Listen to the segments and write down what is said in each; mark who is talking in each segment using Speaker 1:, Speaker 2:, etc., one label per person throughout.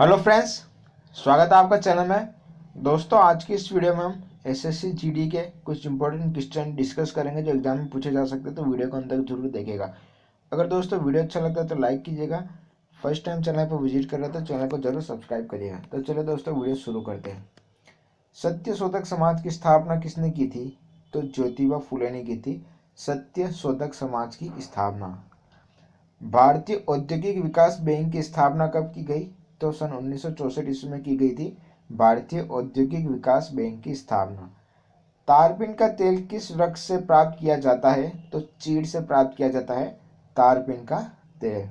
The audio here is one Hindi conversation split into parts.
Speaker 1: हेलो फ्रेंड्स, स्वागत है आपका चैनल में। दोस्तों, आज की इस वीडियो में हम एसएससी जीडी के कुछ इंपॉर्टेंट क्वेश्चन डिस्कस करेंगे जो एग्जाम में पूछे जा सकते हैं, तो वीडियो को अंत तक जरूर देखिएगा। अगर दोस्तों वीडियो अच्छा लगता है तो लाइक कीजिएगा। फर्स्ट टाइम चैनल पर विजिट कर रहे हैं तो चैनल को जरूर सब्सक्राइब करिएगा। तो चलिए दोस्तों वीडियो शुरू करते हैं। सत्य शोधक समाज की स्थापना किसने की थी? तो ज्योतिबा फुले ने की थी सत्य शोधक समाज की स्थापना। भारतीय औद्योगिक विकास बैंक की स्थापना कब की गई? तो सन 1964 ईस्वी में की गई थी भारतीय औद्योगिक विकास बैंक की स्थापना। तारपीन का तेल किस वृक्ष से प्राप्त किया जाता है? तो चीड़ से प्राप्त किया जाता है तारपीन का तेल।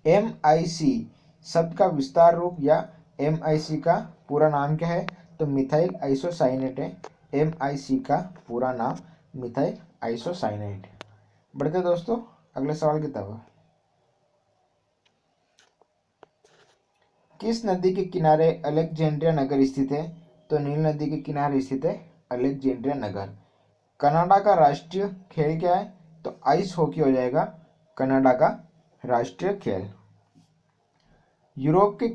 Speaker 1: MIC शब्द का विस्तार रूप या MIC का पूरा नाम क्या है? तो मिथाइल आइसोसाइनेट है। MIC का पूरा नाम मिथाइल आइसोसाइनेट। बढ़ते दोस्तों अगले सवाल की तरफ। किस नदी के किनारे अलेक्जेंड्रिया नगर स्थित है? तो नील नदी के किनारे स्थित है अलेक्जेंड्रिया नगर। कनाडा का राष्ट्रीय खेल क्या है? तो आइस हॉकी हो जाएगा कनाडा का राष्ट्रीय खेल। यूरोप के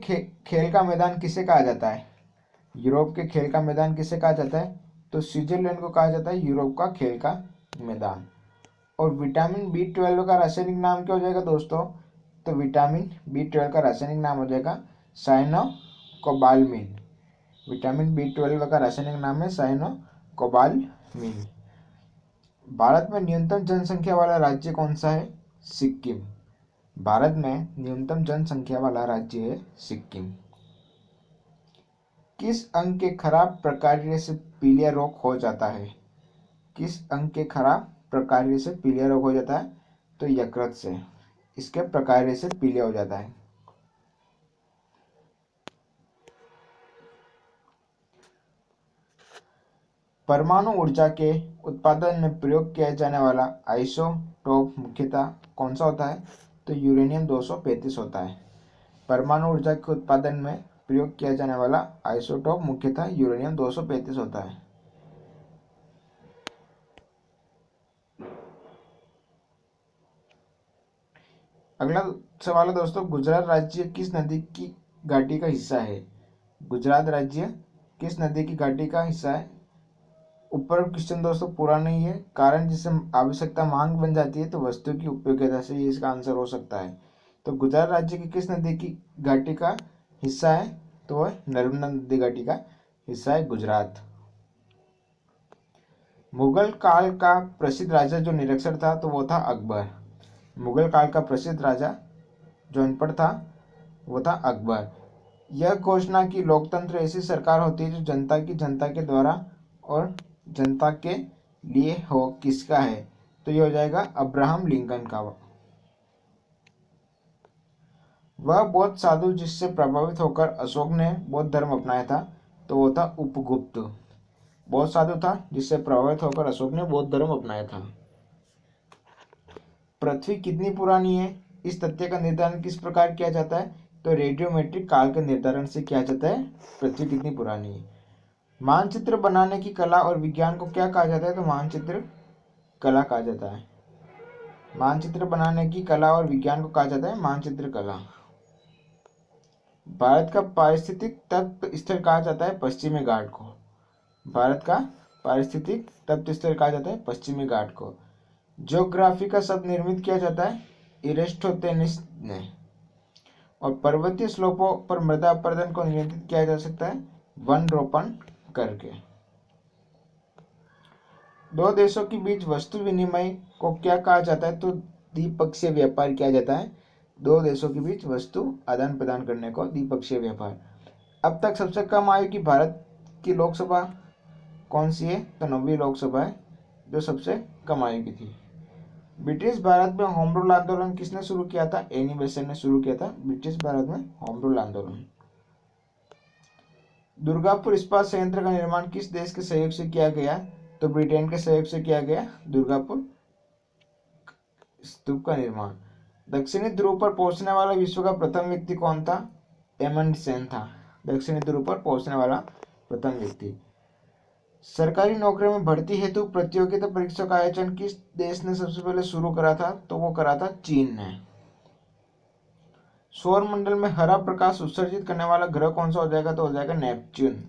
Speaker 1: खेल का मैदान किसे कहा जाता है? यूरोप के खेल का मैदान किसे कहा जाता है? तो स्विट्जरलैंड को कहा जाता है यूरोप का खेल का मैदान। और विटामिन B12 का रासायनिक नाम क्या हो जाएगा दोस्तों? तो विटामिन B12 का रासायनिक नाम हो जाएगा साइनोकोबाल्मिन। विटामिन B12 का रासायनिक नाम है साइनोकोबाल्मिन। भारत में न्यूनतम जनसंख्या वाला राज्य कौन सा है? सिक्किम। भारत में न्यूनतम जनसंख्या वाला राज्य है सिक्किम। किस अंग के खराब प्रकार्य से पीलिया रोग हो जाता है? किस अंग के खराब प्रकार्य से पीलिया रोग हो जाता है? तो यकृत से। इसके प्रकार्य से पीलिया हो जाता है। परमाणु ऊर्जा के उत्पादन में प्रयोग किया जाने वाला आइसोटोप मुख्यतः कौन सा होता है? तो यूरेनियम 235 होता है। परमाणु ऊर्जा के उत्पादन में प्रयोग किया जाने वाला आइसोटोप मुख्यतः यूरेनियम 235 होता है। अगला सवाल है दोस्तों, गुजरात राज्य किस नदी की घाटी का हिस्सा है? गुजरात राज्य किस नदी की घाटी का हिस्सा है? ऊपर क्वेश्चन दोस्तों पूरा नहीं है, कारण जिससे आवश्यकता मांग बन जाती है तो वस्तु की उपयोगिता से ये इसका आंसर हो सकता है। तो गुजरात राज्य की किस नदी की घाटी का हिस्सा है? तो वह नर्मदा नदी घाटी का हिस्सा है गुजरात। मुगल काल का प्रसिद्ध राजा जो निरक्षर था तो वो था अकबर। मुगल काल का प्रसिद्ध राजा जो अनपढ़ था वो था अकबर। यह घोषणा की लोकतंत्र ऐसी सरकार होती है जो जनता के द्वारा और जनता के लिए हो। किसका है? तो ये हो जाएगा अब्राहम लिंकन का। वह बौद्ध साधु जिससे प्रभावित होकर अशोक ने बौद्ध धर्म अपनाया था तो वो था उपगुप्त। बौद्ध साधु था जिससे प्रभावित होकर अशोक ने बौद्ध धर्म अपनाया था। पृथ्वी कितनी पुरानी है? इस तथ्य का निर्धारण किस प्रकार किया जाता है? तो रेडियोमेट्रिक काल के निर्धारण से किया जाता है पृथ्वी कितनी पुरानी है। मानचित्र बनाने की कला और विज्ञान को क्या कहा जाता है? तो मानचित्र कला कहा जाता है। मानचित्र बनाने की कला और विज्ञान को कहा जाता है मानचित्र कला। भारत का पारिस्थितिक तत्व स्थल कहा जाता है पश्चिमी घाट को। भारत का पारिस्थितिक तत्व स्थल कहा जाता है पश्चिमी घाट को। ज्योग्राफी का शब्द निर्मित किया जाता है इरेस्टोथेनिस ने। और पर्वतीय स्लोपों पर मृदा अपरदन को नियंत्रित किया जा सकता है वन रोपण करके। दो देशों के बीच वस्तु विनिमय को क्या कहा जाता है? तो द्विपक्षीय व्यापार किया जाता है। दो देशों के बीच वस्तु आदान प्रदान करने को द्विपक्षीय व्यापार। अब तक सबसे कम आयु की भारत की लोकसभा कौन सी है? तो 9वीं लोकसभा है जो सबसे कम आयु की थी। ब्रिटिश भारत में होम रूल आंदोलन किसने शुरू किया था? एनी बेसेंट ने शुरू किया था ब्रिटिश भारत में होम रूल आंदोलन। दुर्गापुर इस्पात संयंत्र का निर्माण किस देश के सहयोग से किया गया? तो ब्रिटेन के सहयोग से किया गया दुर्गापुर स्तूप का निर्माण। दक्षिणी ध्रुव पर पहुंचने वाला विश्व का प्रथम व्यक्ति कौन था? एमंडसेन था दक्षिणी ध्रुव पर पहुंचने वाला प्रथम व्यक्ति। सरकारी नौकरियों में भर्ती हेतु प्रतियोगिता परीक्षा का आयोजन किस देश ने सबसे पहले शुरू करा था? तो वो करा था चीन ने। सौर मंडल में हरा प्रकाश उत्सर्जित करने वाला ग्रह कौन सा हो जाएगा? तो हो जाएगा नेपच्यून।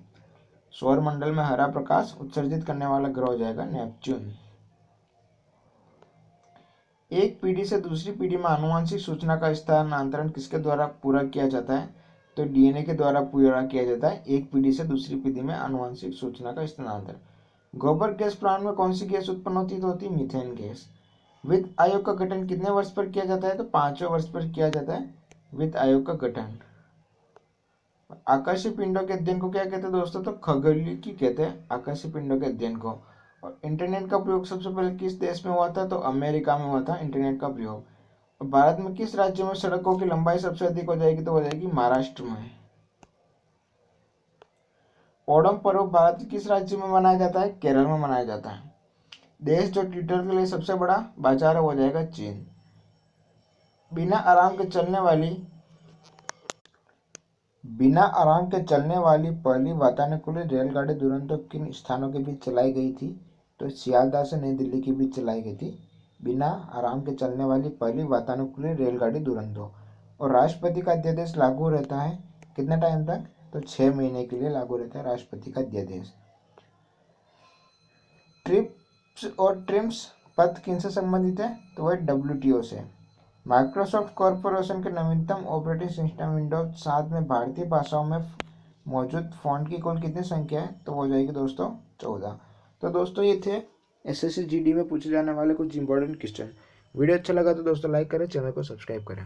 Speaker 1: सौर मंडल में हरा प्रकाश उत्सर्जित करने वाला ग्रह हो जाएगा नेपच्यून। एक पीढ़ी से दूसरी पीढ़ी में आनुवंशिक सूचना का स्थानांतरण किसके द्वारा पूरा किया जाता है? तो डीएनए के द्वारा पूरा किया जाता है एक पीढ़ी से दूसरी पीढ़ी में आनुवंशिक सूचना का स्थानांतरण। गोबर गैस प्लांट में कौन सी गैस उत्पन्न होती है? तो होती है मीथेन गैस। वित्त आयोग का गठन कितने वर्ष पर किया जाता है? तो 5वें वर्ष पर किया जाता है वित्त आयोग का गठन। आकाशीय पिंडों के अध्ययन को क्या कहते हैं दोस्तों? तो खगोलिकी कहते हैं आकाशीय पिंडों के अध्ययन को। और इंटरनेट का प्रयोग सबसे पहले किस देश में हुआ था? तो अमेरिका में हुआ था इंटरनेट का प्रयोग। और भारत में किस राज्य में सड़कों की लंबाई सबसे अधिक हो जाएगी? तो हो जाएगी महाराष्ट्र में। ओणम पर्व भारत के किस राज्य में मनाया जाता है? केरल में मनाया जाता है। देश जो ट्विटर के लिए सबसे बड़ा बाजार है वो हो जाएगा चीन। बिना आराम के चलने वाली पहली वातानुकूलित रेलगाड़ी दुरंतो किन स्थानों के बीच चलाई गई थी? तो सियालदह से नई दिल्ली के बीच चलाई गई थी बिना आराम के चलने वाली पहली वातानुकूलित रेलगाड़ी दुरंतो। और राष्ट्रपति का अध्यादेश लागू रहता है कितने टाइम तक? तो 6 महीने के लिए लागू रहता है राष्ट्रपति का अध्यादेश। ट्रिप्स और ट्रिम्स पद किनसे संबंधित है? तो वह WTO से। माइक्रोसॉफ्ट कॉरपोरेशन के नवीनतम ऑपरेटिंग सिस्टम विंडोज 7 में भारतीय भाषाओं में मौजूद फॉन्ट की कुल कितनी संख्या है? तो हो जाएगी दोस्तों 14। तो दोस्तों ये थे SSC GD में पूछे जाने वाले कुछ इंपॉर्टेंट क्वेश्चन। वीडियो अच्छा लगा तो दोस्तों लाइक करें, चैनल को सब्सक्राइब करें।